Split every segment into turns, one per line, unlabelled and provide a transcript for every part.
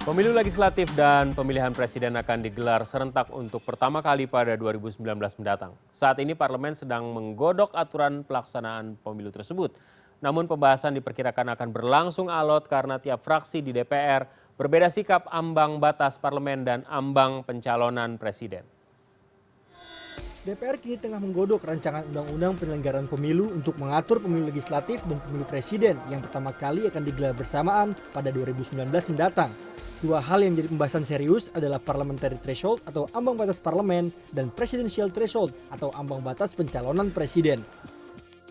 Pemilu legislatif dan pemilihan presiden akan digelar serentak untuk pertama kali pada 2019 mendatang. Saat ini parlemen sedang menggodok aturan pelaksanaan pemilu tersebut. Namun pembahasan diperkirakan akan berlangsung alot karena tiap fraksi di DPR berbeda sikap ambang batas parlemen dan ambang pencalonan presiden.
DPR kini tengah menggodok rancangan undang-undang penyelenggaraan pemilu untuk mengatur pemilu legislatif dan pemilu presiden yang pertama kali akan digelar bersamaan pada 2019 mendatang. Dua hal yang menjadi pembahasan serius adalah parliamentary threshold atau ambang batas parlemen dan presidential threshold atau ambang batas pencalonan presiden.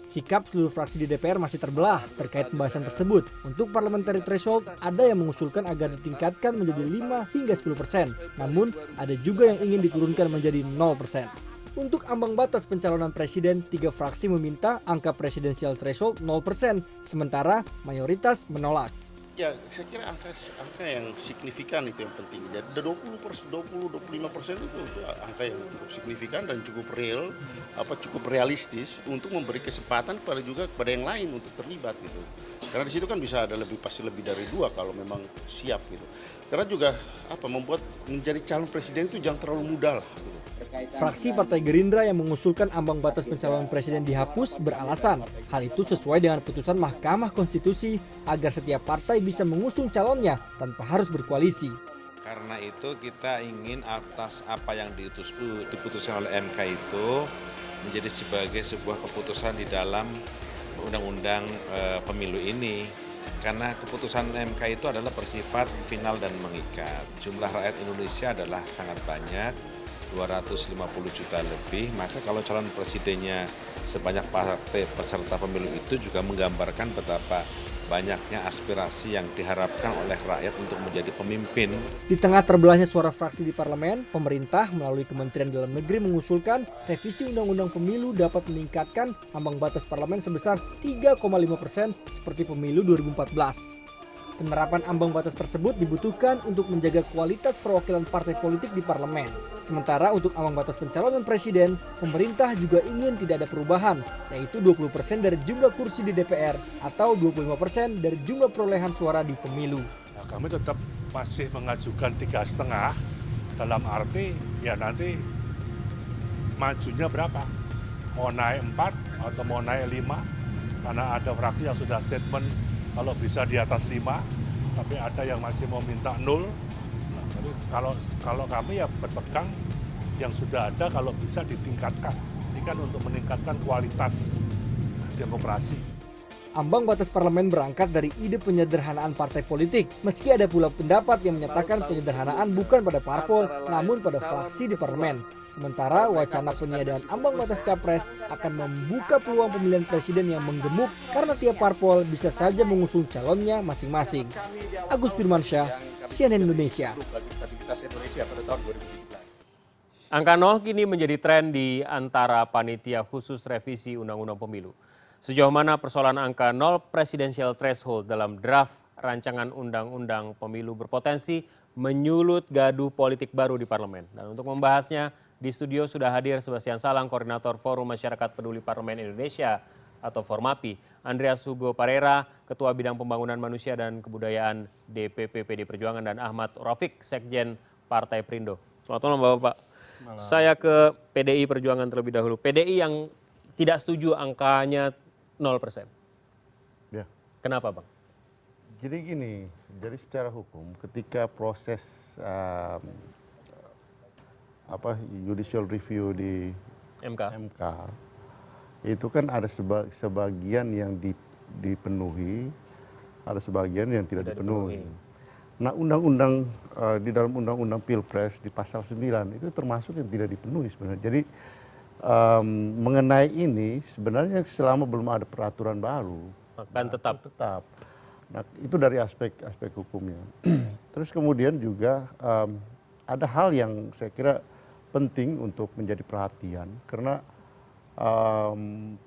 Sikap seluruh fraksi di DPR masih terbelah terkait pembahasan tersebut. Untuk parliamentary threshold, ada yang mengusulkan agar ditingkatkan menjadi 5 hingga 10%. Namun, ada juga yang ingin diturunkan menjadi 0%. Untuk ambang batas pencalonan presiden, 3 fraksi meminta angka presidensial threshold 0%, sementara mayoritas menolak.
Ya, saya kira angka yang signifikan itu yang penting. Jadi 20-25% itu angka yang cukup signifikan dan cukup real, cukup realistis untuk memberi kesempatan kepada yang lain untuk terlibat gitu. Karena di situ kan bisa ada pasti lebih dari 2 kalau memang siap gitu. Karena juga membuat menjadi calon presiden itu jangan terlalu mudah lah gitu.
Fraksi Partai Gerindra yang mengusulkan ambang batas pencalonan presiden dihapus beralasan hal itu sesuai dengan putusan Mahkamah Konstitusi agar setiap partai bisa mengusung calonnya tanpa harus berkoalisi.
Karena itu kita ingin atas apa yang diputuskan oleh MK itu menjadi sebagai sebuah keputusan di dalam undang-undang pemilu ini. Karena keputusan MK itu adalah bersifat final dan mengikat. Jumlah rakyat Indonesia adalah sangat banyak, 250 juta lebih, maka kalau calon presidennya sebanyak partai peserta pemilu itu juga menggambarkan betapa banyaknya aspirasi yang diharapkan oleh rakyat untuk menjadi pemimpin.
Di tengah terbelahnya suara fraksi di parlemen, pemerintah melalui Kementerian Dalam Negeri mengusulkan revisi Undang-Undang Pemilu dapat meningkatkan ambang batas parlemen sebesar 3,5% seperti pemilu 2014. Penerapan ambang batas tersebut dibutuhkan untuk menjaga kualitas perwakilan partai politik di parlemen. Sementara untuk ambang batas pencalonan presiden, pemerintah juga ingin tidak ada perubahan, yaitu 20% dari jumlah kursi di DPR atau 25% dari jumlah perolehan suara di pemilu.
Nah, kami tetap masih mengajukan 3,5 dalam arti ya nanti majunya berapa? Mau naik 4 atau mau naik 5? Karena ada fraksi yang sudah statement kalau bisa di atas 5, tapi ada yang masih mau minta 0. Nah, jadi kalau kami ya berpegang yang sudah ada kalau bisa ditingkatkan. Ini kan untuk meningkatkan kualitas demokrasi.
Ambang batas parlemen berangkat dari ide penyederhanaan partai politik. Meski ada pula pendapat yang menyatakan penyederhanaan bukan pada parpol, namun pada fraksi di parlemen. Sementara wacana peniadaan ambang batas capres akan membuka peluang pemilihan presiden yang menggemuk karena tiap parpol bisa saja mengusung calonnya masing-masing. Agus Firmansyah, CNN Indonesia.
Angka 0 kini menjadi tren di antara panitia khusus revisi Undang-Undang Pemilu. Sejauh mana persoalan angka 0 presidensial threshold dalam draft rancangan Undang-Undang Pemilu berpotensi menyulut gaduh politik baru di parlemen. Dan untuk membahasnya, di studio sudah hadir Sebastian Salang, Koordinator Forum Masyarakat Peduli Parlemen Indonesia atau Formapi, Andreas Hugo Parera, Ketua Bidang Pembangunan Manusia dan Kebudayaan DPP PD Perjuangan, dan Ahmad Rafiq, Sekjen Partai Perindo. Selamat malam Bapak. Saya ke PDI Perjuangan terlebih dahulu. PDI yang tidak setuju angkanya 0%.
Ya.
Kenapa Bang?
Jadi gini, jadi secara hukum ketika proses judicial review di
MK
itu kan ada sebagian yang dipenuhi, ada sebagian yang tidak dipenuhi. Nah, di dalam undang-undang Pilpres di pasal 9 itu termasuk yang tidak dipenuhi sebenarnya. Jadi mengenai ini sebenarnya selama belum ada peraturan baru
akan tetap.
Nah, itu dari aspek hukumnya. Terus kemudian juga ada hal yang saya kira penting untuk menjadi perhatian karena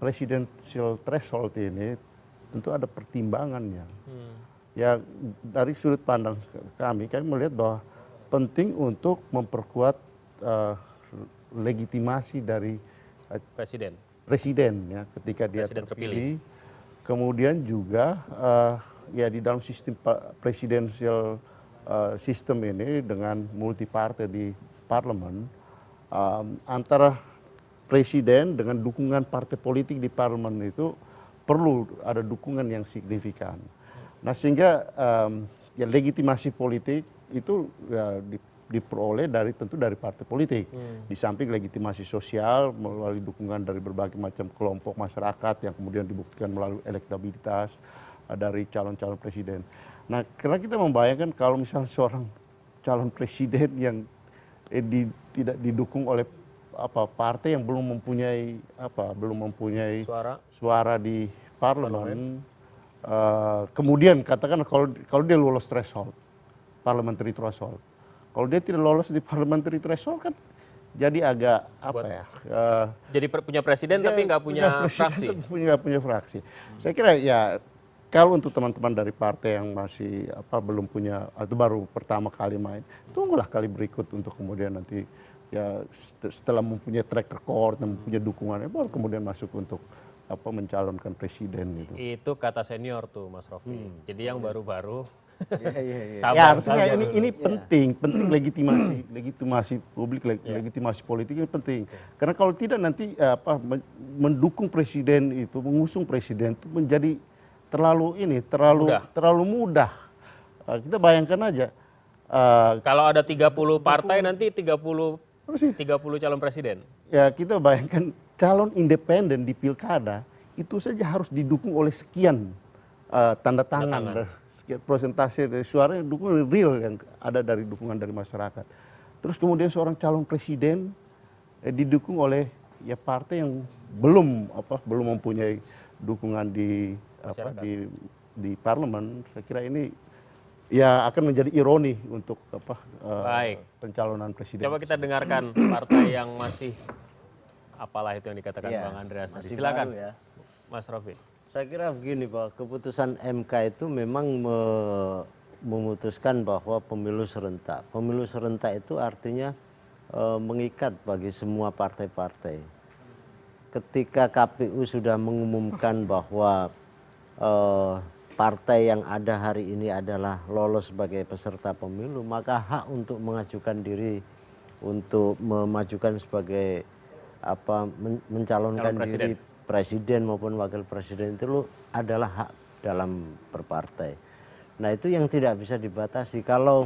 presidential threshold ini tentu ada pertimbangannya. Ya, dari sudut pandang kami melihat bahwa penting untuk memperkuat legitimasi dari presiden ya ketika dia terpilih. Kemudian juga ya di dalam sistem presidensial sistem ini dengan multi partai di parlemen, antara presiden dengan dukungan partai politik di parlemen itu perlu ada dukungan yang signifikan. Nah sehingga ya legitimasi politik itu ya, diperoleh tentu dari partai politik. Di samping legitimasi sosial melalui dukungan dari berbagai macam kelompok masyarakat yang kemudian dibuktikan melalui elektabilitas dari calon-calon presiden. Nah, karena kita membayangkan kalau misalnya seorang calon presiden yang tidak didukung oleh partai yang belum mempunyai suara di parlemen, kemudian katakan kalau dia lolos threshold, parliamentary threshold. Kalau dia tidak lolos di parliamentary threshold kan jadi agak
jadi punya presiden tapi nggak punya fraksi.
Nggak punya fraksi. Saya kira ya kalau untuk teman-teman dari partai yang masih belum punya atau baru pertama kali main, tunggulah kali berikut untuk kemudian nanti ya setelah mempunyai track record dan mempunyai dukungannya baru kemudian masuk untuk mencalonkan presiden gitu.
Itu kata senior tuh Mas Rofi. Jadi yang baru-baru
ya artinya ini penting legitimasi publik, legitimasi politik ini penting. Karena kalau tidak nanti mendukung presiden itu, mengusung presiden itu menjadi terlalu mudah. Kita bayangkan aja.
Kalau ada 30 partai nanti 30 calon presiden.
Ya kita bayangkan calon independen di pilkada itu saja harus didukung oleh sekian tanda tangan. Persentase dari suara dukungan real yang ada dari dukungan dari masyarakat. Terus kemudian seorang calon presiden didukung oleh ya partai yang belum mempunyai dukungan di parlemen. Saya kira ini ya akan menjadi ironi untuk pencalonan presiden.
Coba kita dengarkan partai yang masih apalah itu yang dikatakan Bang Andreas tadi. Silakan ya. Mas Rofi.
Saya kira begini, bahwa keputusan MK itu memang memutuskan bahwa pemilu serentak. Pemilu serentak itu artinya mengikat bagi semua partai-partai. Ketika KPU sudah mengumumkan bahwa partai yang ada hari ini adalah lolos sebagai peserta pemilu, maka hak untuk mengajukan diri untuk memajukan sebagai mencalonkan diri presiden maupun wakil presiden itu adalah hak dalam berpartai. Nah itu yang tidak bisa dibatasi. Kalau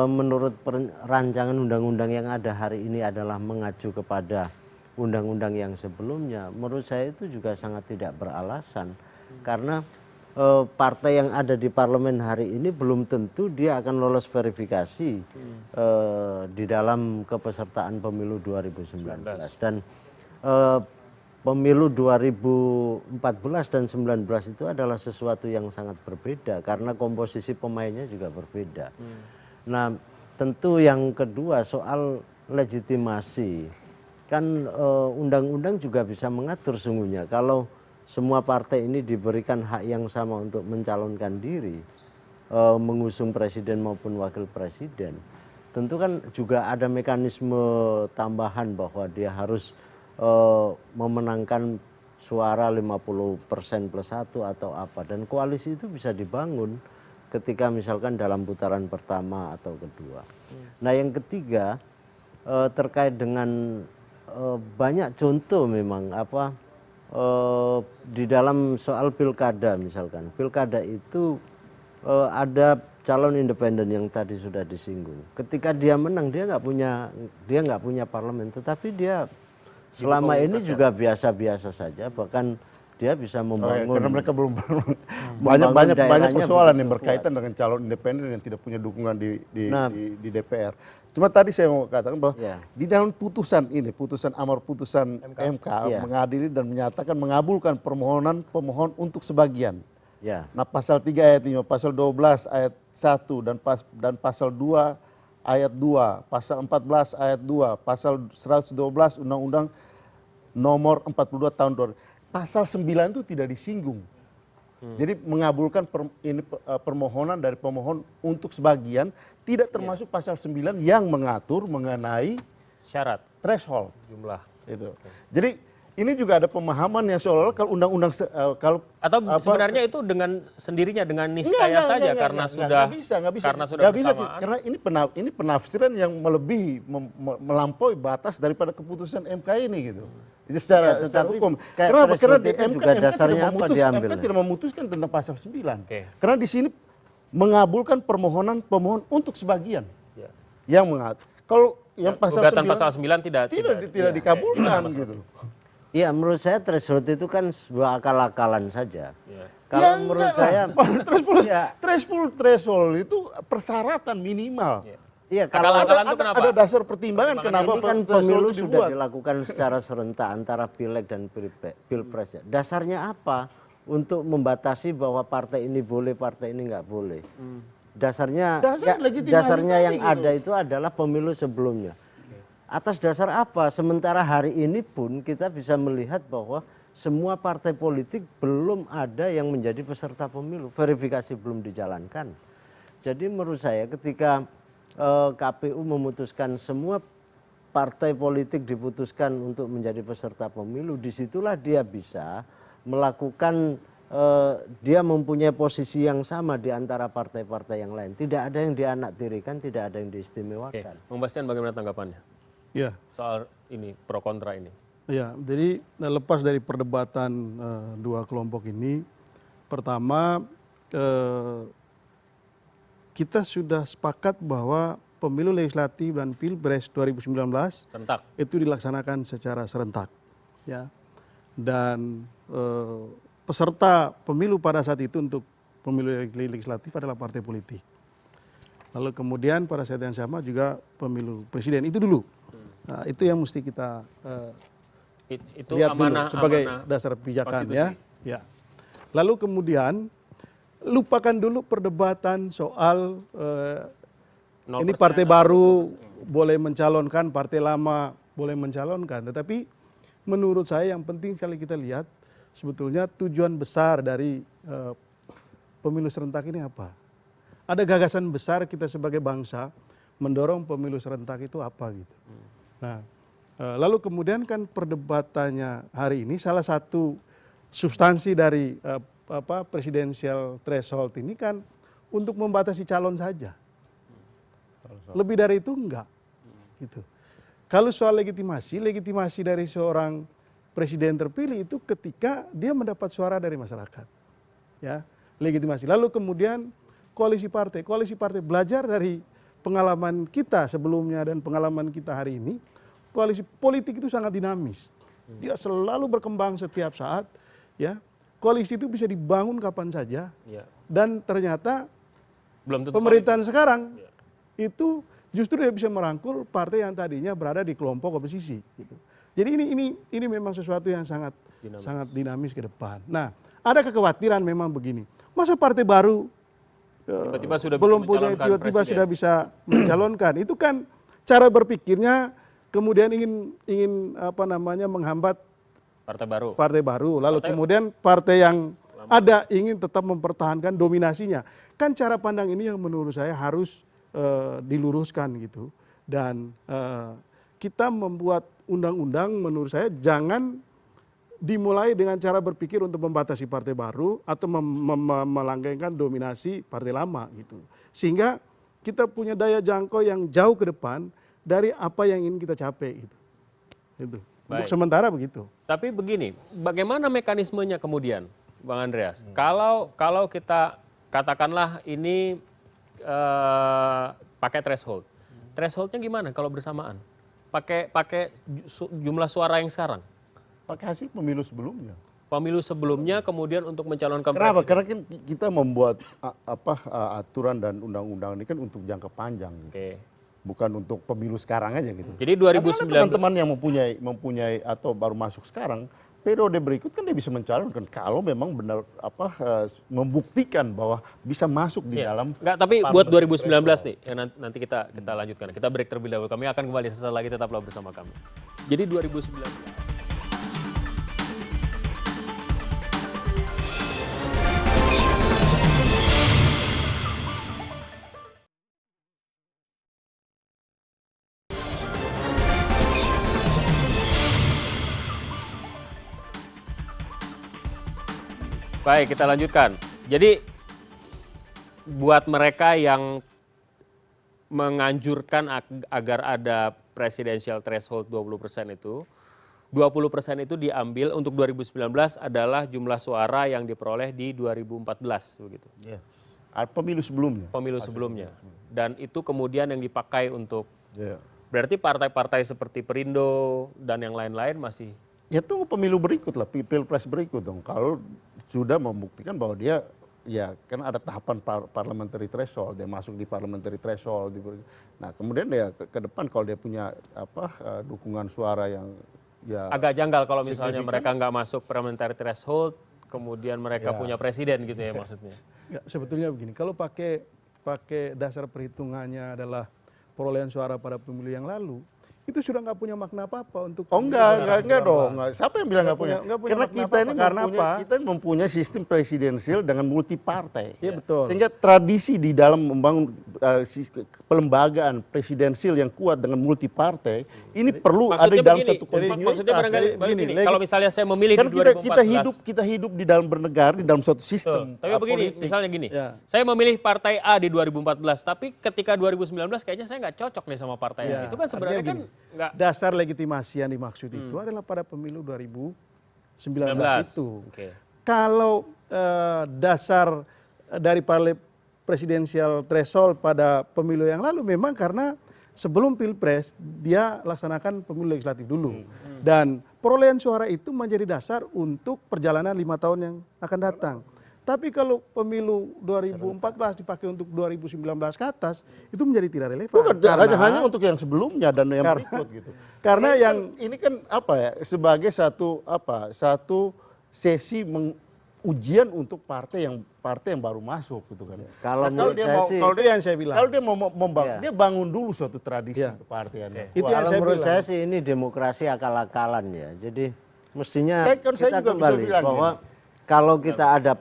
menurut rancangan undang-undang yang ada hari ini adalah mengacu kepada undang-undang yang sebelumnya, menurut saya itu juga sangat tidak beralasan. Karena partai yang ada di parlemen hari ini belum tentu dia akan lolos verifikasi di dalam kepesertaan pemilu 2019. Dan pemilu 2014 dan 2019 itu adalah sesuatu yang sangat berbeda karena komposisi pemainnya juga berbeda. Nah, tentu yang kedua soal legitimasi. Kan undang-undang juga bisa mengatur sungguhnya kalau semua partai ini diberikan hak yang sama untuk mencalonkan diri, mengusung presiden maupun wakil presiden. Tentu kan juga ada mekanisme tambahan bahwa dia harus memenangkan suara 50% plus 1 atau apa, dan koalisi itu bisa dibangun ketika misalkan dalam putaran pertama atau kedua. Nah yang ketiga terkait dengan banyak contoh memang di dalam soal pilkada, misalkan pilkada itu ada calon independen yang tadi sudah disinggung. Ketika dia menang dia nggak punya parlemen, tetapi dia selama ini juga biasa-biasa saja, bahkan dia bisa membangun.
Karena mereka belum banyak persoalan yang berkaitan dengan calon independen yang tidak punya dukungan di DPR. Cuma tadi saya mau katakan bahwa di dalam putusan ini, putusan amar putusan MK mengadili dan menyatakan mengabulkan permohonan pemohon untuk sebagian. Nah pasal 3 ayat 5, pasal 12 ayat 1 dan pasal 2 ayat 2, pasal 14 ayat 2, pasal 112 Undang-Undang nomor 42 tahun 2000. Pasal 9 itu tidak disinggung. Jadi mengabulkan permohonan dari pemohon untuk sebagian, tidak termasuk pasal 9 yang mengatur mengenai
syarat
threshold
jumlah.
Itu. Jadi ini juga ada pemahaman yang seolah-olah kalau undang-undang
Atau sebenarnya itu dengan sendirinya dengan niscaya saja karena sudah
nggak bisa, karena ini penafsiran yang melebihi melampaui batas daripada keputusan MK ini gitu. Itu secara hukum. Karena di MK tidak memutuskan tentang pasal 9. Karena di sini mengabulkan permohonan pemohon untuk sebagian yang mengatur. Kalau yang
pasal 9 tidak
dikabulkan gitu.
Iya, menurut saya threshold itu kan sebuah akal-akalan saja. Kalau menurut saya
threshold itu persyaratan minimal.
Iya, kalau
ada dasar pertimbangan kenapa
kan pemilu sudah dilakukan secara serentak antara pileg dan pilpres. Dasarnya apa untuk membatasi bahwa partai ini boleh, partai ini nggak boleh? Dasarnya yang ada itu adalah pemilu sebelumnya. Atas dasar apa? Sementara hari ini pun kita bisa melihat bahwa semua partai politik belum ada yang menjadi peserta pemilu, verifikasi belum dijalankan. Jadi menurut saya ketika KPU memutuskan semua partai politik diputuskan untuk menjadi peserta pemilu, disitulah dia bisa melakukan, dia mempunyai posisi yang sama di antara partai-partai yang lain. Tidak ada yang dianaktirikan, tidak ada yang diistimewakan.
Bung Bastian, bagaimana tanggapannya?
Ya.
Soal ini pro kontra ini.
Ya, jadi lepas dari perdebatan dua kelompok ini, pertama kita sudah sepakat bahwa pemilu legislatif dan pilpres 2019
serentak
itu dilaksanakan secara serentak, ya. Dan peserta pemilu pada saat itu untuk pemilu legislatif adalah partai politik. Lalu kemudian pada saat yang sama juga pemilu presiden itu dulu. Nah, itu yang mesti kita lihat dulu sebagai dasar pijakan, ya. Lalu kemudian lupakan dulu perdebatan soal ini partai baru boleh mencalonkan, partai lama boleh mencalonkan. Tetapi menurut saya yang penting sekali kita lihat sebetulnya tujuan besar dari pemilu serentak ini apa. Ada gagasan besar kita sebagai bangsa mendorong pemilu serentak itu apa gitu. Nah, lalu kemudian kan perdebatannya hari ini salah satu substansi dari presidensial threshold ini kan untuk membatasi calon saja. Lebih dari itu enggak. Gitu. Kalau soal legitimasi dari seorang presiden terpilih itu ketika dia mendapat suara dari masyarakat. Ya, legitimasi. Lalu kemudian koalisi partai belajar dari pengalaman kita sebelumnya dan pengalaman kita hari ini, koalisi politik itu sangat dinamis. Dia selalu berkembang setiap saat, ya. Koalisi itu bisa dibangun kapan saja. Dan ternyata pemerintahan sekarang itu justru dia bisa merangkul partai yang tadinya berada di kelompok oposisi gitu. Jadi ini memang sesuatu yang sangat dinamis ke depan. Nah, ada kekhawatiran memang begini. Masa partai baru tiba-tiba sudah bisa mencalonkan. Itu kan cara berpikirnya kemudian ingin menghambat partai baru. Lalu kemudian partai yang ada ingin tetap mempertahankan dominasinya. Kan cara pandang ini yang menurut saya harus diluruskan gitu. Dan kita membuat undang-undang menurut saya jangan dimulai dengan cara berpikir untuk membatasi partai baru atau melanggengkan dominasi partai lama gitu. Sehingga kita punya daya jangkau yang jauh ke depan dari apa yang ingin kita capai gitu. Itu. Untuk sementara begitu.
Tapi begini, bagaimana mekanismenya kemudian, Bang Andreas? Kalau kita katakanlah ini pakai threshold. Thresholdnya gimana kalau bersamaan? Pakai jumlah suara yang sekarang?
Pakai hasil pemilu sebelumnya.
Pemilu sebelumnya kemudian untuk mencalonkan
presiden.
presiden.
Karena kan kita membuat aturan dan undang-undang ini kan untuk jangka panjang. Gitu. Bukan untuk pemilu sekarang aja gitu.
Jadi 2019
teman-teman yang mempunyai atau baru masuk sekarang, periode berikut kan dia bisa mencalonkan kalau memang benar membuktikan bahwa bisa masuk di dalam.
Enggak, tapi buat 2019 nih, yang nanti kita lanjutkan. Kita break terlebih dahulu. Kami akan kembali sesaat lagi, tetaplah bersama kami. Jadi 2019. Baik, kita lanjutkan. Jadi buat mereka yang menganjurkan agar ada presidential threshold 20% itu, 20% itu diambil untuk 2019 adalah jumlah suara yang diperoleh di 2014 begitu.
Pemilu sebelumnya.
Pemilu sebelumnya. Dan itu kemudian yang dipakai untuk
Ya.
berarti partai-partai seperti Perindo dan yang lain-lain masih
Ya tunggu pemilu berikut lah, pilpres berikut dong. Kalau sudah membuktikan bahwa dia, ya kan ada tahapan parliamentary threshold, dia masuk di parliamentary threshold. Nah kemudian dia ke depan kalau dia punya dukungan suara yang ya
agak janggal kalau misalnya
signifikan.
mereka nggak masuk parliamentary threshold, kemudian mereka
Ya.
punya presiden gitu ya maksudnya.
Ya, sebetulnya begini, kalau pakai dasar perhitungannya adalah perolehan suara pada pemilu yang lalu, itu sudah nggak punya makna apa-apa untuk.
Oh enggak dong. Siapa yang bilang nggak punya?
Nggak punya
Karena
makna
kita ini
apa-apa. Karena apa?
kita mempunyai sistem presidensial dengan multi partai.
Iya betul.
Sehingga tradisi di dalam membangun pelembagaan presidensial yang kuat dengan multi partai ini perlu ada di dalam satu kontinuitas.
Maksudnya barangkali begini,
begini,
kalau misalnya saya memilih
Kan
di 2014.
kita hidup di dalam bernegara, di dalam suatu sistem.
Tapi begini,
politik.
misalnya gini,
Ya.
saya memilih partai A di 2014, tapi ketika 2019 kayaknya saya nggak cocok nih sama partai A.
Ya,
Itu kan sebenarnya kan
artinya gini,
nggak
dasar legitimasi yang dimaksud itu adalah pada pemilu 2019 itu.
Oke.
Kalau dasar dari presidensial threshold pada pemilu yang lalu memang karena sebelum pilpres dia laksanakan pemilu legislatif dulu dan perolehan suara itu menjadi dasar untuk perjalanan 5 tahun yang akan datang. Tapi kalau pemilu 2014 dipakai untuk 2019 ke atas itu menjadi tidak relevan.
Bukan, hanya untuk yang sebelumnya dan yang berikut gitu.
Karena
ini kan apa ya, sebagai satu sesi ujian untuk partai yang baru masuk gitu kan.
Kalau
Nah,
menurut saya sih,
itu yang saya bilang.
Kalau dia mau membangun,
Iya.
dia bangun dulu suatu tradisi
Iya.
kepartian.
Itu yang
kalau
saya
menurut
bilang.
saya sih ini demokrasi akal-akalan ya. Jadi mestinya
Saya
kita
juga bisa
kembali
bilang
bahwa kalau kita ada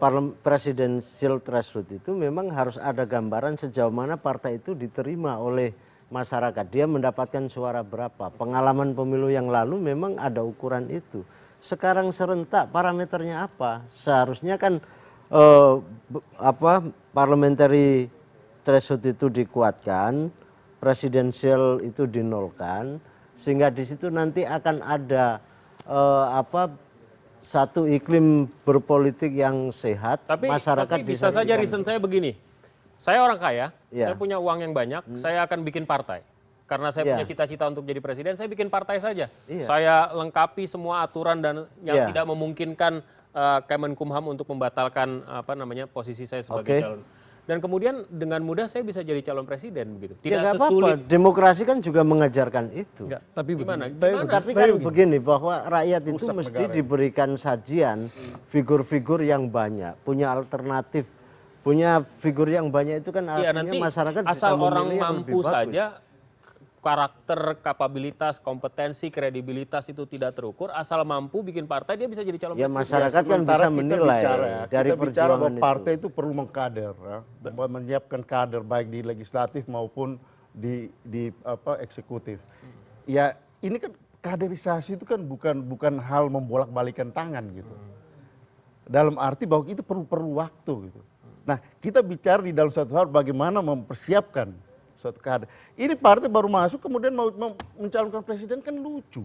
presidential threshold itu memang harus ada gambaran sejauh mana partai itu diterima oleh masyarakat. Dia mendapatkan suara berapa. Pengalaman pemilu yang lalu memang ada ukuran itu. Sekarang serentak parameternya apa? Seharusnya kan parliamentary threshold itu dikuatkan, presidensial itu dinolkan, sehingga di situ nanti akan ada satu iklim berpolitik yang sehat,
Tapi
masyarakat
bisa saja
diberikan-
reason saya begini. Saya orang kaya,
Iya.
saya punya uang yang banyak, saya akan bikin partai. Karena saya
Iya.
punya cita-cita untuk jadi presiden, saya bikin partai saja.
Iya.
Saya lengkapi semua aturan dan yang
Iya.
tidak memungkinkan Kemenkumham untuk membatalkan posisi saya sebagai
Oke.
calon. Dan kemudian dengan mudah saya bisa jadi calon presiden begitu. Tidak
Ya nggak apa-apa,
sesulit.
demokrasi kan juga mengajarkan itu.
Enggak, tapi
Gimana?
begini.
Gimana?
Tapi kan begini bahwa rakyat itu
Rusak
mesti
negara.
diberikan sajian figur-figur yang banyak, punya alternatif, punya figur yang banyak itu kan
Iya,
artinya
nanti
masyarakat bisa
asal orang
memilih yang
mampu
lebih bagus.
saja, karakter, kapabilitas, kompetensi, kredibilitas itu tidak terukur. Asal mampu bikin partai, dia bisa jadi calon
Ya
presiden.
masyarakat kan
Sementara
bisa
kita
menilai dari
kita bicara bahwa
perjuangan
partai
itu.
itu perlu mengkader, ya. Menyiapkan kader baik di legislatif maupun di eksekutif. Ya ini kan kaderisasi itu kan bukan hal membolak-balikan tangan gitu. Dalam arti bahwa itu perlu waktu gitu. Nah kita bicara di dalam satu hal bagaimana mempersiapkan suatu kader. Ini partai baru masuk kemudian mau mencalonkan presiden kan lucu.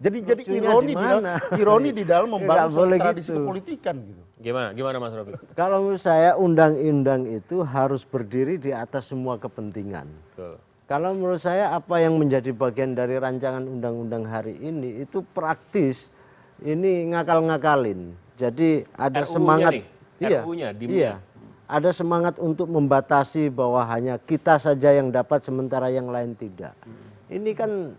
Jadi
Lucunya
ironi
di mana?
ironi di dalam membangun
Nggak boleh
suatu tradisi
gitu.
kepolitikan gitu.
Gimana Mas Robi?
Kalau menurut saya undang-undang itu harus berdiri di atas semua kepentingan.
Betul.
Kalau menurut saya apa yang menjadi bagian dari rancangan undang-undang hari ini itu praktis, ini ngakal-ngakalin. Jadi ada
RUU-nya
semangat,
nih,
iya,
RUU-nya,
iya, ada semangat untuk membatasi bahwa hanya kita saja yang dapat sementara yang lain tidak. Ini kan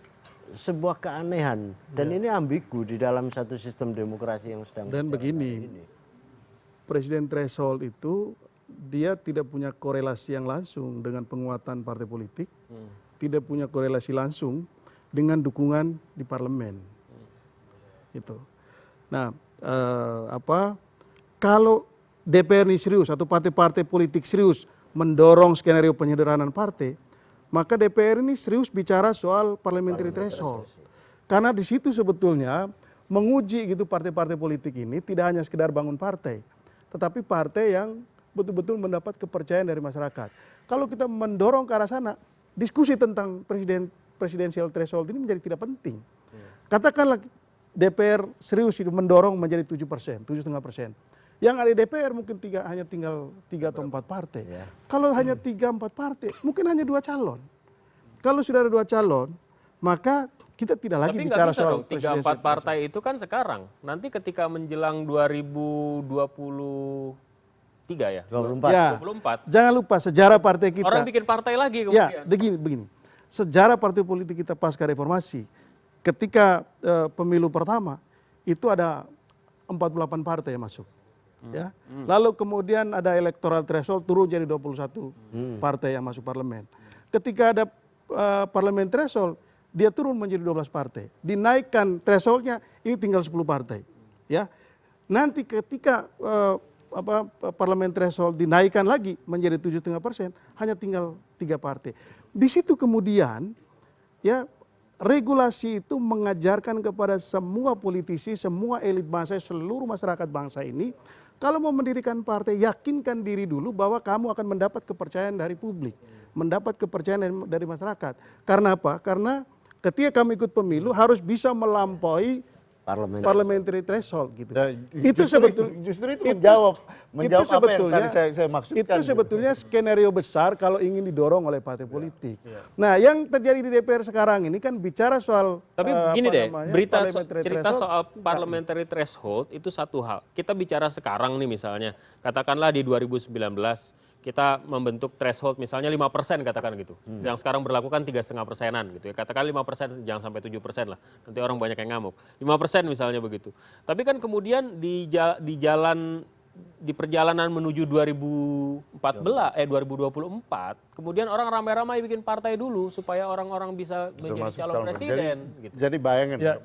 sebuah keanehan dan ini ambigu di dalam satu sistem demokrasi yang sedang
Dan
berjalan
begini,
hari ini.
presiden threshold itu dia tidak punya korelasi yang langsung dengan penguatan partai politik, tidak punya korelasi langsung dengan dukungan di parlemen. Gitu. Nah, kalau DPR ini serius atau partai-partai politik serius mendorong skenario penyederhanaan partai, maka DPR ini serius bicara soal parliamentary threshold. Karena di situ sebetulnya menguji gitu partai-partai politik ini tidak hanya sekedar bangun partai, tetapi partai yang betul-betul mendapat kepercayaan dari masyarakat. Kalau kita mendorong ke arah sana, diskusi tentang presidensial threshold ini menjadi tidak penting. Katakanlah DPR serius itu mendorong menjadi 7%, 7,5%. Yang ada di DPR mungkin hanya tinggal 3 atau 4 partai. Kalau hanya 3-4 partai, mungkin hanya 2 calon. Kalau sudah ada 2 calon, maka kita tidak lagi
Tapi
bicara
nggak bisa
soal
dong, 3-4 partai itu kan sekarang. Nanti ketika menjelang 2023 ya?
24.
Ya,
24.
jangan lupa sejarah partai kita.
Orang bikin partai lagi
Ya,
kemudian.
begini. Sejarah partai politik kita pasca reformasi, ketika pemilu pertama, itu ada 48 partai yang masuk. Ya. Lalu kemudian ada electoral threshold turun jadi 21 partai yang masuk parlemen. Ketika ada parlemen threshold, dia turun menjadi 12 partai. Dinaikkan thresholdnya, ini tinggal 10 partai. Ya. Nanti ketika parlemen threshold dinaikkan lagi menjadi 7,5%, hanya tinggal 3 partai. Di situ kemudian ya regulasi itu mengajarkan kepada semua politisi, semua elit bangsa, seluruh masyarakat bangsa ini, kalau mau mendirikan partai, yakinkan diri dulu bahwa kamu akan mendapat kepercayaan dari publik, mendapat kepercayaan dari masyarakat. Karena apa? Karena ketika kamu ikut pemilu harus bisa melampaui parliamentary threshold gitu.
Nah,
Itu sebetulnya
justru itu menjawab apa yang tadi saya maksudkan.
Itu sebetulnya skenario besar kalau ingin didorong oleh partai politik. Nah, yang terjadi di DPR sekarang ini kan bicara soal
Tapi gini deh,
parliamentary
cerita
threshold.
soal parliamentary threshold itu satu hal. Kita bicara sekarang nih misalnya, katakanlah di 2019 kita membentuk threshold misalnya 5% katakan gitu. Yang sekarang berlaku kan 3,5%-an gitu ya. Katakan 5%, jangan sampai 7% lah. Nanti orang banyak yang ngamuk. 5% misalnya begitu. Tapi kan kemudian di perjalanan menuju 2024, kemudian orang ramai-ramai bikin partai dulu supaya orang-orang bisa menjadi calon presiden. Gitu.
Jadi bayangin,
Ya.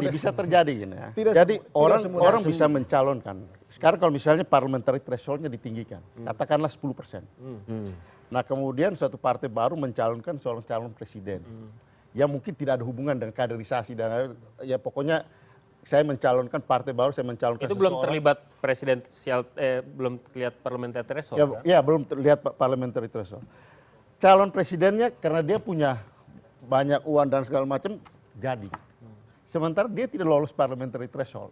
bisa terjadi gini ya. Jadi
tidak
orang bisa mencalonkan. Sekarang kalau misalnya parliamentary thresholdnya ditinggikan, katakanlah 10%. Nah kemudian suatu partai baru mencalonkan seorang calon presiden, yang mungkin tidak ada hubungan dengan kaderisasi dan ya pokoknya saya mencalonkan partai baru, saya mencalonkan
Itu belum terlibat presidensial, belum terlihat parliamentary threshold
ya,
kan?
ya belum terlihat parliamentary threshold. Calon presidennya karena dia punya banyak uang dan segala macam jadi. Sementara dia tidak lolos parliamentary threshold.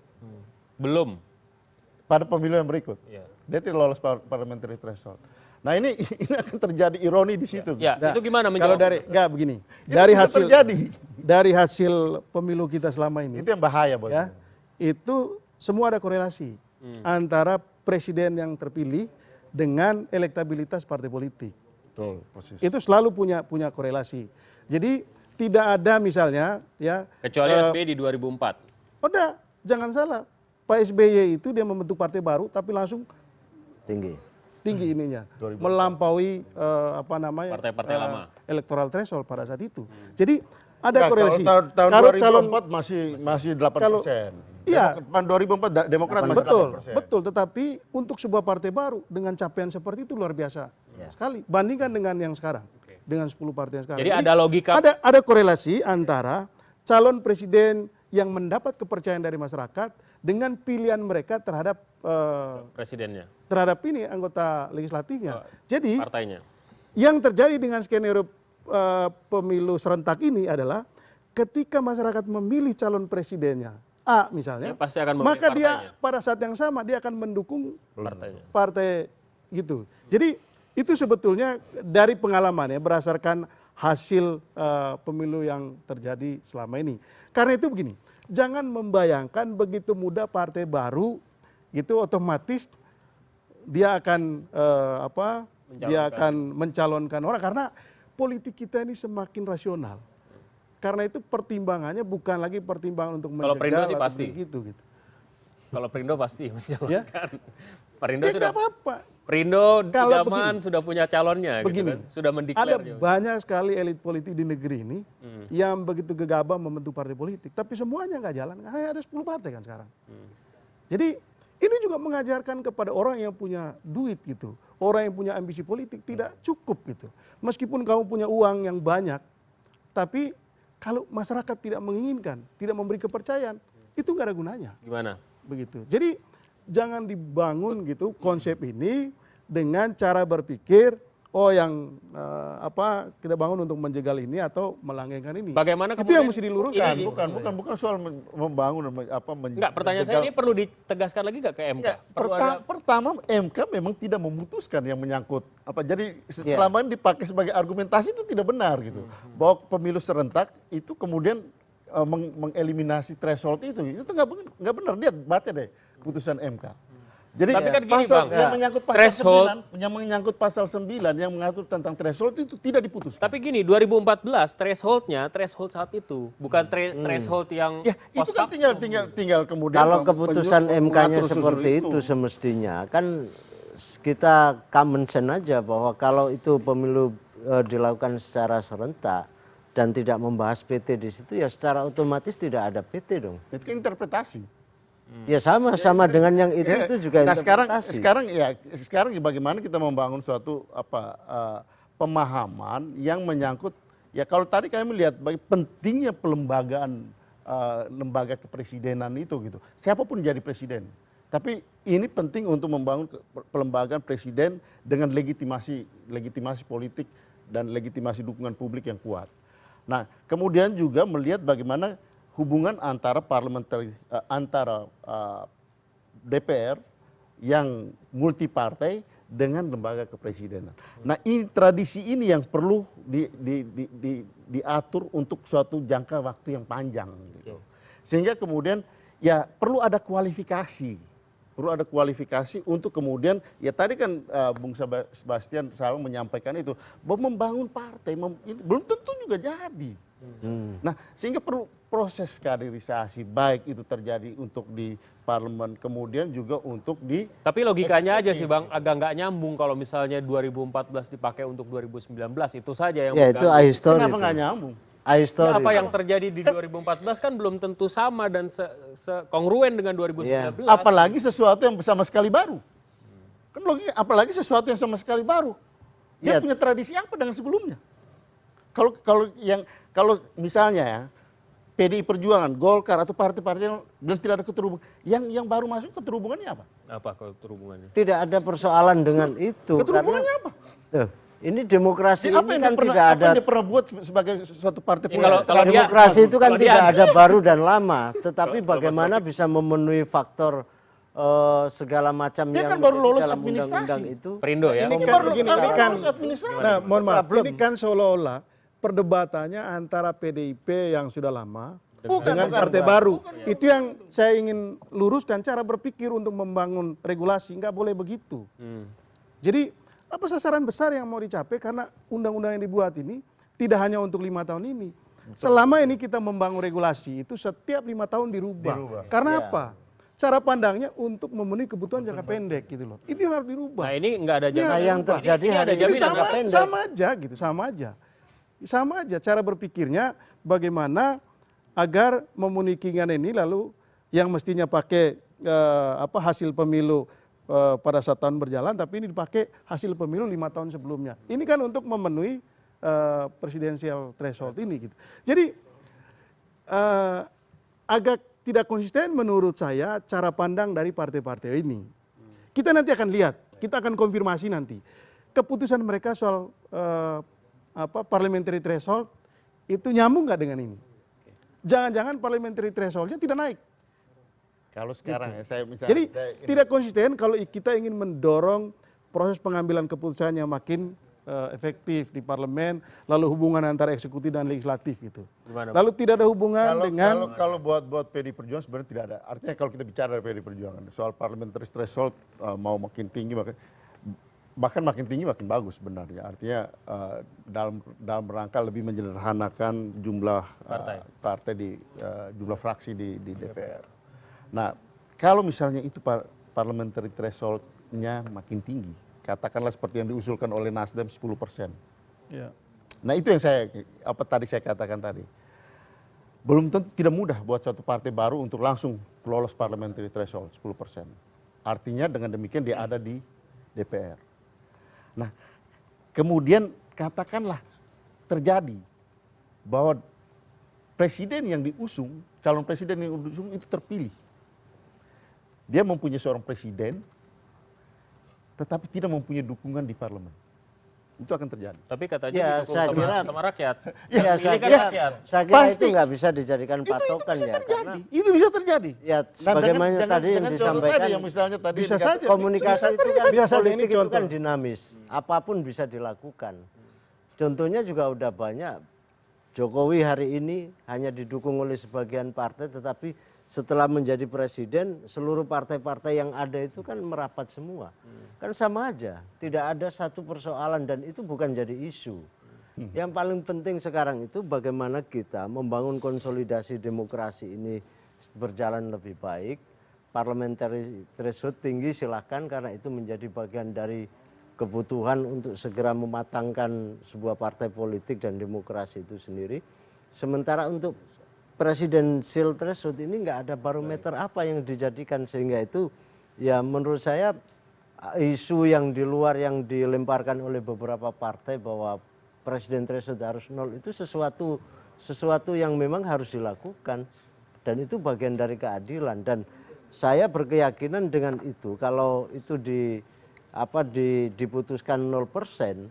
Belum.
Pada pemilu yang berikut.
Ya.
Dia tidak lolos parliamentary threshold. Nah ini akan terjadi ironi di situ.
Ya, itu gimana
Kalau
menjawab?
enggak begini.
Itu
Dari
bisa
hasil
terjadi.
dari hasil pemilu kita selama ini,
Itu yang bahaya buat
ya, itu semua ada korelasi antara presiden yang terpilih dengan elektabilitas partai politik.
Betul, persis.
Itu selalu punya korelasi. Jadi tidak ada misalnya ya
Kecuali SBY di 2004.
udah jangan salah. Pak SBY itu dia membentuk partai baru tapi langsung tinggi ininya, melampaui
Partai-partai lama.
electoral threshold pada saat itu. Jadi ada
Nah,
korelasi.
Tahun
Kalau
2004 masih 8%.
Iya.
Tahun 2004 Demokrat masih
Betul,
8%.
betul. Tetapi untuk sebuah partai baru dengan capaian seperti itu luar biasa sekali. Bandingkan dengan yang sekarang, dengan 10 partai yang sekarang.
Jadi ada logika.
Ada korelasi antara calon presiden yang mendapat kepercayaan dari masyarakat dengan pilihan mereka terhadap
Presidennya,
ini anggota legislatifnya. Jadi
partainya.
yang terjadi dengan skenario pemilu serentak ini adalah ketika masyarakat memilih calon presidennya A misalnya,
Ya, pasti akan memilih
maka dia
partainya.
pada saat yang sama dia akan mendukung
Partainya.
partai gitu. Jadi itu sebetulnya dari pengalaman ya berdasarkan hasil pemilu yang terjadi selama ini. Karena itu begini, jangan membayangkan begitu mudah partai baru gitu otomatis dia akan dia akan mencalonkan orang karena politik kita ini semakin rasional. Karena itu pertimbangannya bukan lagi pertimbangan untuk
Kalau Perindo
menjegal
sih
atau
pasti.
begitu gitu.
Kalau Perindo pasti
Ya?
mencalonkan. Perindo
Ya
sudah
nggak apa-apa.
Perindo
Kalau
idaman sudah punya calonnya gitu
Begini,
kan. Sudah
ada
mendeklar juga.
banyak sekali elit politik di negeri ini yang begitu gegabah membentuk partai politik, tapi semuanya nggak jalan karena ada 10 partai kan sekarang. Jadi ini juga mengajarkan kepada orang yang punya duit gitu, orang yang punya ambisi politik tidak cukup gitu. Meskipun kamu punya uang yang banyak, tapi kalau masyarakat tidak menginginkan, tidak memberi kepercayaan, itu nggak ada gunanya.
Gimana?
Begitu. Jadi jangan dibangun gitu konsep ini dengan cara berpikir yang kita bangun untuk menjegal ini atau melanggengkan ini.
Bagaimana
itu yang
kemudian
mesti diluruskan.
Bukan soal membangun
Enggak, pertanyaan saya ini perlu ditegaskan lagi nggak ke MK?
Ya, pertama MK memang tidak memutuskan yang menyangkut jadi selama ini dipakai sebagai argumentasi itu tidak benar gitu. Bahwa pemilu serentak itu kemudian mengeliminasi threshold itu nggak benar. Dia baca deh putusan MK. Jadi
tapi kan gini,
pasal
Bang,
yang menyangkut pasal
threshold,
9, yang menyangkut pasal 9 yang mengatur tentang threshold itu tidak diputuskan.
tapi gini, 2014 threshold saat itu, bukan threshold yang
Ya, itu
post
kan
facto.
tinggal kemudian
Kalau keputusan MK-nya
mengatur
seperti itu semestinya kan kita common sense aja bahwa kalau itu pemilu dilakukan secara serentak dan tidak membahas PT di situ ya secara otomatis tidak ada PT dong.
Itu kan interpretasi.
Ya sama dengan yang itu juga
Nah,
interpretasi.
sekarang bagaimana kita membangun suatu pemahaman yang menyangkut kalau tadi kami melihat pentingnya pelembagaan lembaga kepresidenan itu gitu. Siapapun jadi presiden. Tapi ini penting untuk membangun pelembagaan presiden dengan legitimasi politik dan legitimasi dukungan publik yang kuat. Nah, kemudian juga melihat bagaimana hubungan antara antara DPR yang multipartai dengan lembaga kepresidenan. Nah, tradisi ini yang perlu diatur untuk suatu jangka waktu yang panjang gitu. Sehingga kemudian ya perlu ada kualifikasi. Untuk kemudian tadi kan Bung Sebastian Salang menyampaikan itu bahwa membangun partai belum tentu juga jadi. Nah, sehingga perlu proses kaderisasi baik itu terjadi untuk di parlemen kemudian juga untuk di
Tapi logikanya aja sih Bang, agak nggak nyambung kalau misalnya 2014 dipakai untuk 2019, itu saja yang
Ya itu
mengganggu.
ahistory.
Kenapa nggak nyambung?
Ya, apa yang terjadi di 2014 kan belum tentu sama dan kongruen dengan 2019.
Apalagi sesuatu yang sama sekali baru. Kan logika, apalagi sesuatu yang sama sekali baru. Dia punya tradisi apa dengan sebelumnya? Kalau misalnya PDI Perjuangan, Golkar atau partai-partai yang bilang tidak ada keterhubungan, yang baru masuk keterhubungannya apa?
Apa keterhubungannya?
Tidak ada persoalan dengan itu.
Keterhubungannya apa?
Ini demokrasi ini
Apa
kan tidak
apa
ada.
yang dia pernah buat sebagai suatu partai
Ya,
politik?
kalau dia-
Demokrasi itu kan
kalau dia-
tidak ada baru dan lama, tetapi bagaimana bisa memenuhi faktor segala macam
Dia
yang
kan baru
menjadi
lolos
dalam
administrasi.
undang-undang itu.
Perindo ya.
Ini
Ini
kan
baru
begini, ini kan
administrasi.
nah, mohon maaf, ini kan seolah-olah perdebatannya antara PDIP yang sudah lama dengan partai baru. Itu yang saya ingin luruskan cara berpikir untuk membangun regulasi, nggak boleh begitu. Jadi apa sasaran besar yang mau dicapai karena undang-undang yang dibuat ini tidak hanya untuk 5 tahun ini. Selama ini kita membangun regulasi itu setiap 5 tahun dirubah. Karena apa? Cara pandangnya untuk memenuhi kebutuhan jangka pendek gitu loh. Itu yang harus dirubah.
Nah, ini nggak ada jaminan.
Nah, yang terjadi
Ini
hari
ada
ini
jaminan
jangka
nggak?
pendek.
Sama aja cara berpikirnya bagaimana agar memenuhi keinginan ini lalu yang mestinya pakai hasil pemilu pada saat tahun berjalan tapi ini dipakai hasil pemilu 5 tahun sebelumnya. Ini kan untuk memenuhi presidensial threshold ini gitu. Jadi agak tidak konsisten menurut saya cara pandang dari partai-partai ini. Kita nanti akan lihat, kita akan konfirmasi nanti keputusan mereka soal parliamentary threshold itu nyambung nggak dengan ini. Jangan-jangan parliamentary thresholdnya tidak naik.
Kalau sekarang saya misalnya.
Jadi tidak konsisten kalau kita ingin mendorong proses pengambilan keputusan yang makin efektif di parlemen, lalu hubungan antara eksekutif dan legislatif gitu.
Gimana,
Lalu tidak ada hubungan dengan
kalau buat PDI Perjuangan sebenarnya tidak ada. Artinya kalau kita bicara dari PDI Perjuangan soal parliamentary threshold mau makin tinggi bahkan makin tinggi makin bagus sebenarnya. Artinya dalam rangka lebih menyederhanakan jumlah partai di jumlah fraksi di DPR. Nah, kalau misalnya itu parliamentary threshold-nya makin tinggi, katakanlah seperti yang diusulkan oleh Nasdem 10%.
ya.
Nah, itu yang tadi saya katakan tadi. Belum tentu tidak mudah buat satu partai baru untuk langsung lolos parliamentary threshold 10%. Artinya dengan demikian dia ada di DPR. Nah, kemudian katakanlah terjadi bahwa presiden yang diusung, calon presiden yang diusung itu terpilih.
dia mempunyai seorang presiden, tetapi tidak mempunyai dukungan di parlemen. Itu akan terjadi.
Tapi katanya
Ya,
didukung
saya
sama,
kira-
sama rakyat.
Ya,
Yang
saya
pilih kan
kira,
rakyat.
saya kira
Pasti.
itu nggak bisa dijadikan patokan
Itu
ya,
bisa
karena
terjadi. Itu bisa terjadi.
ya
Nah,
sebagaimana
dengan
tadi yang
contoh
disampaikan,
tadi yang misalnya tadi
bisa
dikatakan,
saja.
komunikasi
bisa
itu kan
terjadi.
Biasa ini
politik itu
contoh.
kan dinamis, apapun bisa dilakukan. Contohnya juga udah banyak. Jokowi hari ini hanya didukung oleh sebagian partai, tetapi setelah menjadi presiden seluruh partai-partai yang ada itu kan merapat semua. Kan sama aja, tidak ada satu persoalan dan itu bukan jadi isu. Yang paling penting sekarang itu bagaimana kita membangun konsolidasi demokrasi ini berjalan lebih baik. Parliamentary threshold tinggi silahkan, karena itu menjadi bagian dari kebutuhan untuk segera mematangkan sebuah partai politik dan demokrasi itu sendiri. Sementara untuk presidensial threshold ini nggak ada barometer apa yang dijadikan, sehingga itu ya menurut saya isu yang di luar yang dilemparkan oleh beberapa partai bahwa presiden threshold harus 0 itu sesuatu yang memang harus dilakukan, dan itu bagian dari keadilan. Dan saya berkeyakinan dengan itu, kalau itu diputuskan 0%,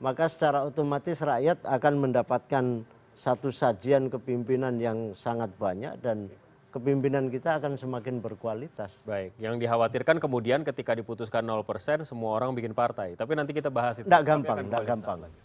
maka secara otomatis rakyat akan mendapatkan satu sajian kepimpinan yang sangat banyak dan kepimpinan kita akan semakin berkualitas.
Baik, yang dikhawatirkan kemudian ketika diputuskan 0% semua orang bikin partai. Tapi nanti kita bahas itu.
Nggak
Kami
gampang,
akan
nggak
kembali
gampang.
sesaat lagi.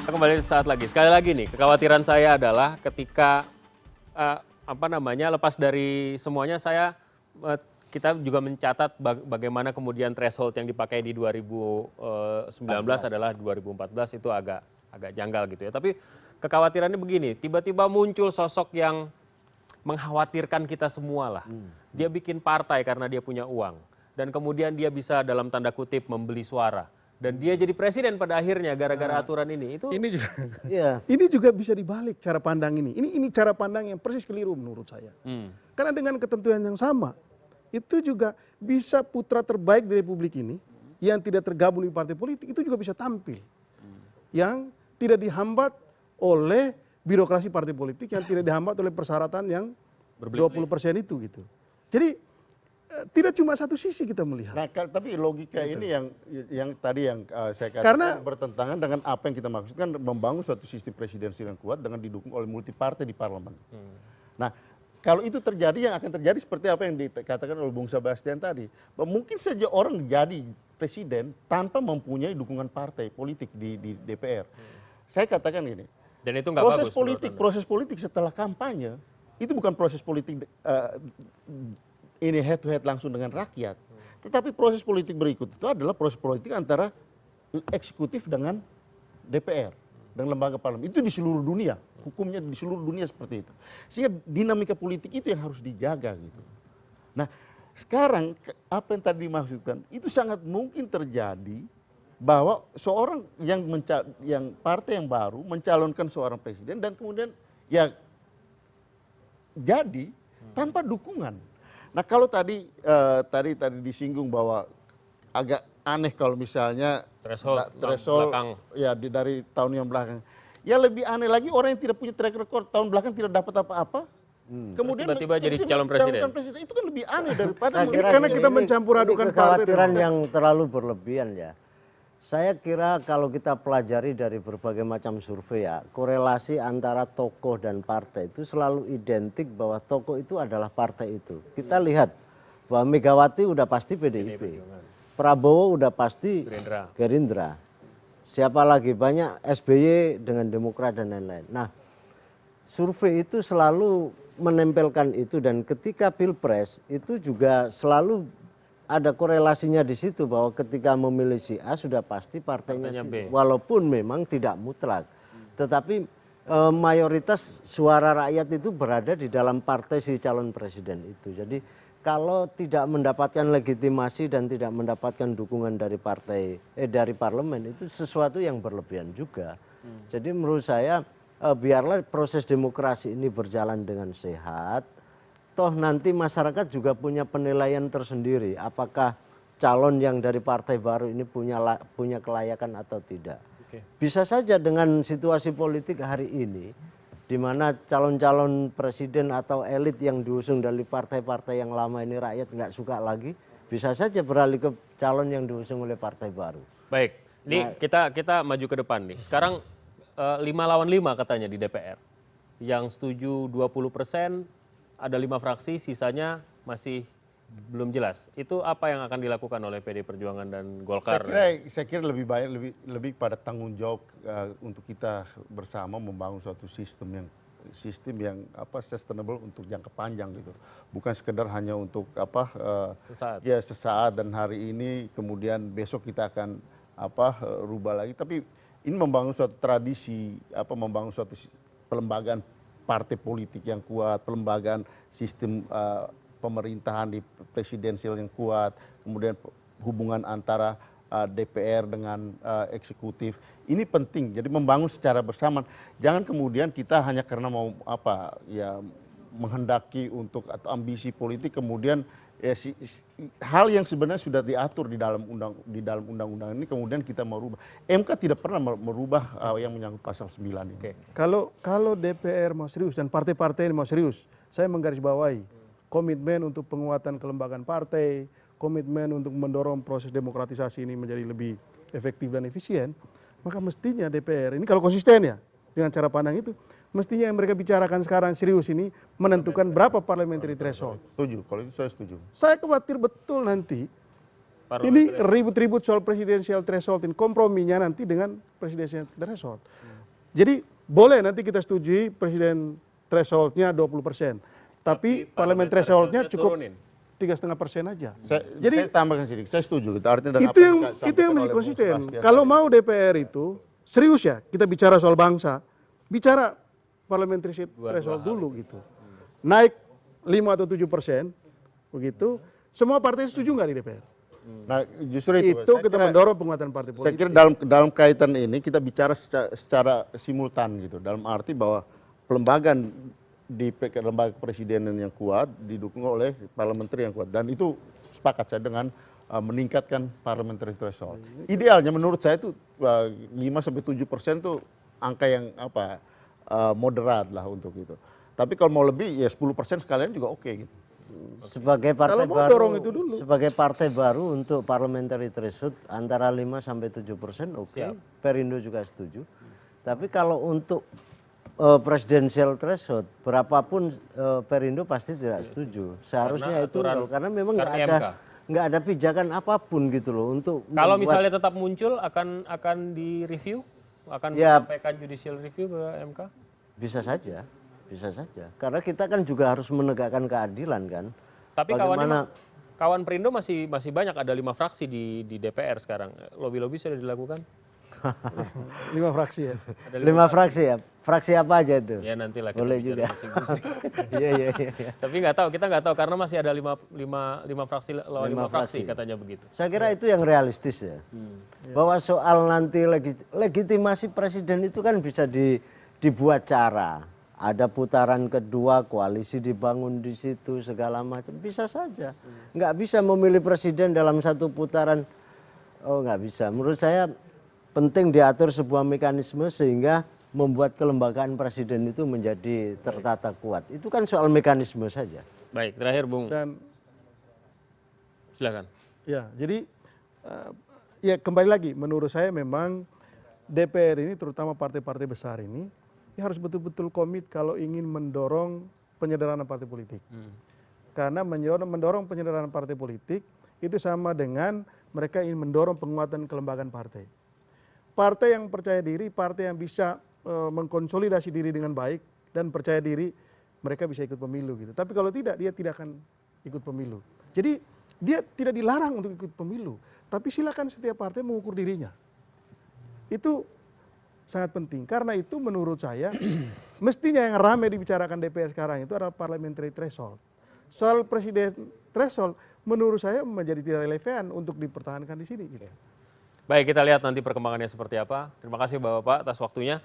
Kita kembali saat lagi. Sekali lagi nih, kekhawatiran saya adalah ketika lepas dari semuanya kita juga mencatat bagaimana kemudian threshold yang dipakai di 2019 adalah 2014 itu agak janggal gitu ya. Tapi kekhawatirannya begini, tiba-tiba muncul sosok yang mengkhawatirkan kita semua lah. Dia bikin partai karena dia punya uang dan kemudian dia bisa dalam tanda kutip membeli suara. Dan dia jadi presiden pada akhirnya gara-gara aturan ini. Itu
Ini juga,
Iya.
ini juga bisa dibalik cara pandang ini. Ini cara pandang yang persis keliru menurut saya. Karena dengan ketentuan yang sama, itu juga bisa putra terbaik di Republik ini yang tidak tergabung di partai politik itu juga bisa tampil. Yang tidak dihambat oleh birokrasi partai politik, yang tidak dihambat oleh persyaratan yang 20% itu gitu. Jadi tidak cuma satu sisi kita melihat.
Nah, tapi logika ini yang tadi yang saya katakan
Karena-
bertentangan dengan apa yang kita maksudkan membangun suatu sistem presidensial yang kuat dengan didukung oleh multipartai di parlemen. Nah, kalau itu terjadi, yang akan terjadi seperti apa yang dikatakan oleh Bung Sebastian tadi, bahwa mungkin saja orang jadi presiden tanpa mempunyai dukungan partai politik di DPR. Saya katakan ini,
dan itu nggak bagus.
proses politik setelah kampanye itu bukan proses politik ini head to head langsung dengan rakyat. Tetapi proses politik berikut itu adalah proses politik antara eksekutif dengan DPR, dengan lembaga parlemen. Itu di seluruh dunia, hukumnya di seluruh dunia seperti itu. Sehingga dinamika politik itu yang harus dijaga gitu. Nah, sekarang apa yang tadi dimaksudkan, itu sangat mungkin terjadi bahwa seorang yang partai yang baru mencalonkan seorang presiden dan kemudian ya jadi tanpa dukungan. Nah, kalau tadi disinggung bahwa agak aneh kalau misalnya
threshold belakang.
Ya dari tahun yang belakang. Ya lebih aneh lagi orang yang tidak punya track record tahun belakang tidak dapat apa-apa. Kemudian
tiba-tiba jadi calon presiden.
Itu kan lebih aneh daripada
Saya kira
karena
ini-
kita
ini-
mencampur
ini
adukan
kekhawatiran
partai.
yang terlalu berlebihan ya. Saya kira kalau kita pelajari dari berbagai macam survei ya, korelasi antara tokoh dan partai itu selalu identik bahwa tokoh itu adalah partai itu. Kita lihat bahwa Megawati udah pasti PDIP, Prabowo udah pasti Gerindra. Siapa lagi, banyak SBY dengan Demokrat dan lain-lain. Nah, survei itu selalu menempelkan itu, dan ketika Pilpres itu juga selalu ada korelasinya di situ bahwa ketika memilih si A sudah pasti partainya si B. Walaupun memang tidak mutlak. Tetapi mayoritas suara rakyat itu berada di dalam partai si calon presiden itu. Jadi kalau tidak mendapatkan legitimasi dan tidak mendapatkan dukungan dari partai dari parlemen itu sesuatu yang berlebihan juga. Jadi menurut saya biarlah proses demokrasi ini berjalan dengan sehat. Toh nanti masyarakat juga punya penilaian tersendiri. Apakah calon yang dari partai baru ini punya kelayakan atau tidak.
Oke.
Bisa saja dengan situasi politik hari ini, di mana calon-calon presiden atau elit yang diusung dari partai-partai yang lama ini rakyat nggak suka lagi, bisa saja beralih ke calon yang diusung oleh partai baru.
Baik, ini kita maju ke depan nih. Sekarang 5 lawan 5 katanya di DPR. Yang setuju 20%, ada 5 fraksi, sisanya masih belum jelas. Itu apa yang akan dilakukan oleh PD Perjuangan dan Golkar?
Saya kira lebih baik lebih pada tanggung jawab untuk kita bersama membangun suatu sistem yang sustainable untuk jangka panjang gitu. Bukan sekedar hanya untuk
Sesaat.
ya sesaat dan hari ini kemudian besok kita akan rubah lagi, tapi ini membangun suatu tradisi, membangun suatu pelembagaan partai politik yang kuat, pelembagaan sistem pemerintahan di presidensial yang kuat, kemudian hubungan antara DPR dengan eksekutif. Ini penting, jadi membangun secara bersama. Jangan kemudian kita hanya karena mau menghendaki untuk atau ambisi politik kemudian hal yang sebenarnya sudah diatur di dalam undang-undang ini kemudian kita merubah. MK tidak pernah merubah yang menyangkut pasal 9 ini.
Oke.
Kalau DPR mau serius dan partai-partai ini mau serius, saya menggarisbawahi komitmen untuk penguatan kelembagaan partai, komitmen untuk mendorong proses demokratisasi ini menjadi lebih efektif dan efisien, maka mestinya DPR ini kalau konsisten ya dengan cara pandang itu, mestinya yang mereka bicarakan sekarang serius ini menentukan berapa parliamentary threshold.
Setuju, kalau itu saya setuju.
Saya khawatir betul nanti ini ribut-ribut soal presidensial threshold ini, komprominya nanti dengan presidensial threshold. Jadi boleh nanti kita setujui presiden thresholdnya 20%. Tapi parlemen thresholdnya cukup 3,5% aja.
Saya tambahkan sedikit, saya setuju. Artinya
itu yang mesti konsisten. Kalau mau DPR itu serius ya, kita bicara soal bangsa, bicara parliamentary threshold dulu gitu. Naik 5 atau 7%, begitu. Semua partai setuju nggak di DPR?
Nah, justru
itu kita mendorong penguatan partai politik.
Saya kira dalam kaitan ini kita bicara secara simultan gitu. Dalam arti bahwa pelembagaan di lembaga kepresidenan yang kuat didukung oleh parliamentary yang kuat, dan itu sepakat saya dengan meningkatkan parliamentary threshold. Idealnya menurut saya itu 5-7% itu angka yang moderat lah untuk itu. Tapi kalau mau lebih ya 10% sekalian juga oke gitu.
Sebagai partai
Kalau mau
baru,
dorong itu dulu.
sebagai partai baru untuk parliamentary threshold antara 5-7%, oke. Perindo juga setuju. Tapi kalau untuk presidensial threshold, berapapun Perindo pasti tidak setuju. Seharusnya itu karena memang nggak ada pijakan apapun gitu loh untuk.
Kalau misalnya tetap muncul akan direview, akan menyampaikan judicial review ke MK?
Bisa saja. Karena kita kan juga harus menegakkan keadilan kan.
Tapi kawan Perindo masih banyak, ada 5 fraksi di DPR sekarang. Lobby-lobby sudah dilakukan?
5 fraksi ya.
Ada 5 fraksi ya. Fraksi apa aja itu?
Ya nantilah kita
boleh
bicara
juga.
masing-masing.
Iya.
Tapi kita nggak tahu karena masih ada 5 fraksi lawan 5 fraksi katanya begitu.
Saya kira itu yang realistis ya. Bahwa soal nanti legitimasi presiden itu kan bisa dibuat cara. Ada putaran kedua, koalisi dibangun di situ segala macam, bisa saja. Nggak bisa memilih presiden dalam satu putaran. Oh nggak bisa. Menurut saya penting diatur sebuah mekanisme sehingga membuat kelembagaan presiden itu menjadi tertata kuat. Itu kan soal mekanisme saja.
Baik, terakhir Bung.
Dan
silakan.
ya, jadi ya kembali lagi, menurut saya memang DPR ini terutama partai-partai besar ini ya harus betul-betul komit kalau ingin mendorong penyederhanaan partai politik. Karena mendorong penyederhanaan partai politik itu sama dengan mereka ingin mendorong penguatan kelembagaan partai. Partai yang percaya diri, partai yang bisa mengkonsolidasi diri dengan baik dan percaya diri, mereka bisa ikut pemilu gitu. Tapi kalau tidak, dia tidak akan ikut pemilu. Jadi dia tidak dilarang untuk ikut pemilu, tapi silakan setiap partai mengukur dirinya. Itu sangat penting. Karena itu menurut saya mestinya yang ramai dibicarakan DPR sekarang itu adalah parliamentary threshold. Soal presiden threshold menurut saya menjadi tidak relevan untuk dipertahankan di sini. Gitu.
Baik, kita lihat nanti perkembangannya seperti apa. Terima kasih Bapak-Bapak atas waktunya.